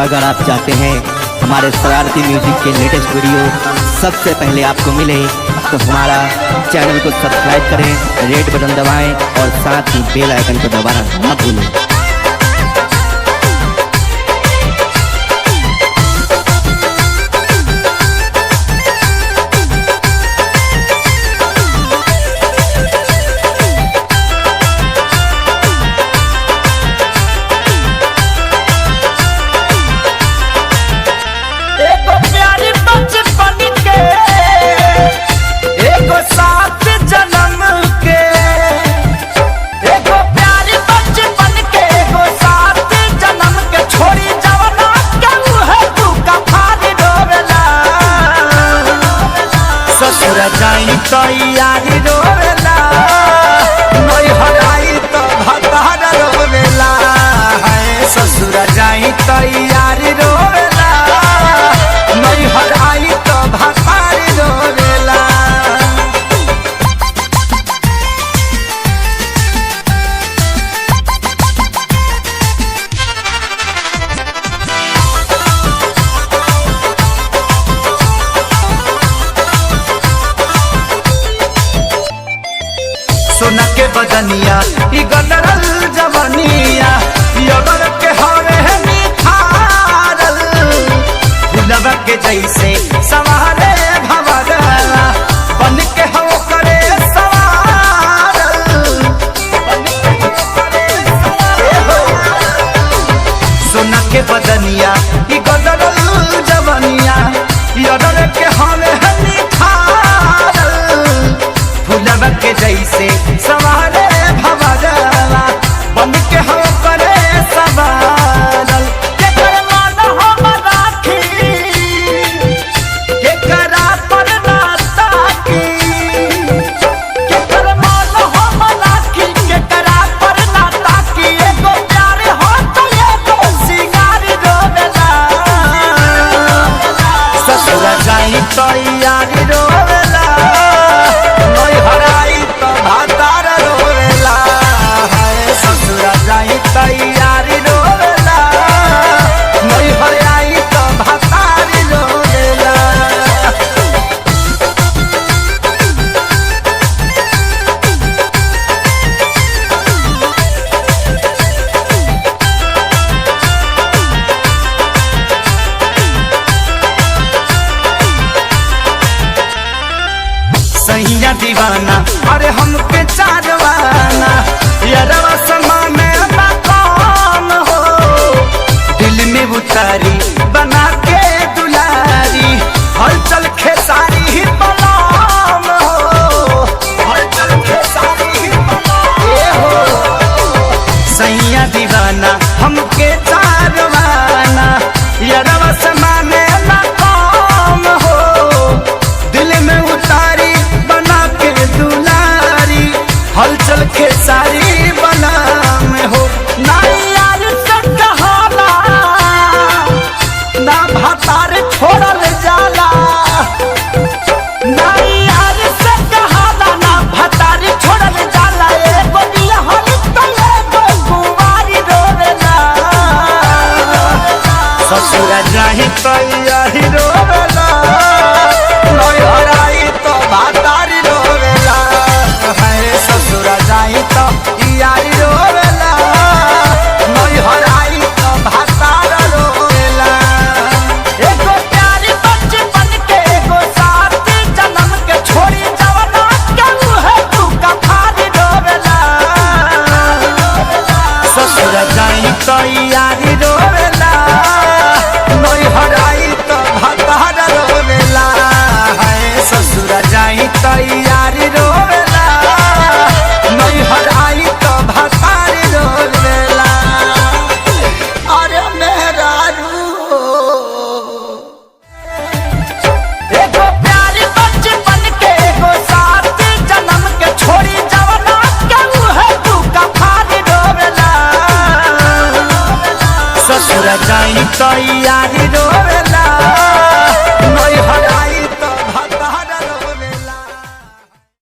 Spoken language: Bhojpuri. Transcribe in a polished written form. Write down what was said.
अगर आप चाहते हैं हमारे शरारती म्यूजिक के लेटेस्ट वीडियो सबसे पहले आपको मिले तो हमारा चैनल को सब्सक्राइब करें, रेड बटन दबाएं और साथ ही बेल आइकन को दबाना ना भूलें। जाई तो यारी रोवेला, नई हराई तो भतार रोवेला, है ससुर जाई तो यारी रोवेला, नई हराई तो भतार रोवेला। सोना के बदनिया ई गदरल जवनिया यगर के हवे निखारल, गुलाब के जैसे सवारे भवरला, बन के हो करे सवारल, सोना के बदनिया ई गदरल जवनिया यगर के हवे निखारल, गुलाब के जैसे सवारे भवरला, बन के हो करे सवारल। के कर मान हम राखी, के करा पर ना ताकी, के कर मान हम राखी, के करा पर ना ताकी, एगो प्यार हो तो एगो सिंगार रोवेला, ससुर जाई तो यारी रोवेला, नई हराई तो भतार रोवेला, है ससुर जाई तो यारी रोवेला, नई हराई तो भतार रोवेला। सैया दीवाना अरे हमके चारवाना, यारवा समा में मकाम हो, दिल में उतारी बना के दुलारी, हलचल खेसारी ही बलाम हो, हलचल खेसारी ही बलाम हो। सैया दीवाना हमके चारवाना, यारवा समा में मकाम हो, दिल में उतारी हलचल खेसारी बना में हो, ना यार से कहाला, ना भतार छोड़ल जाला, ना यार से कहाला, ना भतार छोड़ल जाला, एगो बिलहन तो एगो कुंवारी रोवेला, ससुर जाही तो यारी रोवेला, नई हराई तो भतार रोवेला, है ससुर जाई तो यारी रोवेला, नई हराई तो भतार रोवेला। एगो प्यारी बचपन के एगो साथी जन्म के छोड़ी जवना के मुहे तू कफार रोवेला, ससुर जाई तो यारी रोवेला, नई हराई तो भतार रोवेला, है ससुर जाई तो यारी रोवेला, नई हराई तो भतार रोवेला। अरे मेरा रू एगो प्यारी बचपन के एगो साथी जन्म के छोड़ी जवना के मुहे तू कफार रोवेला, ससुर जाई तो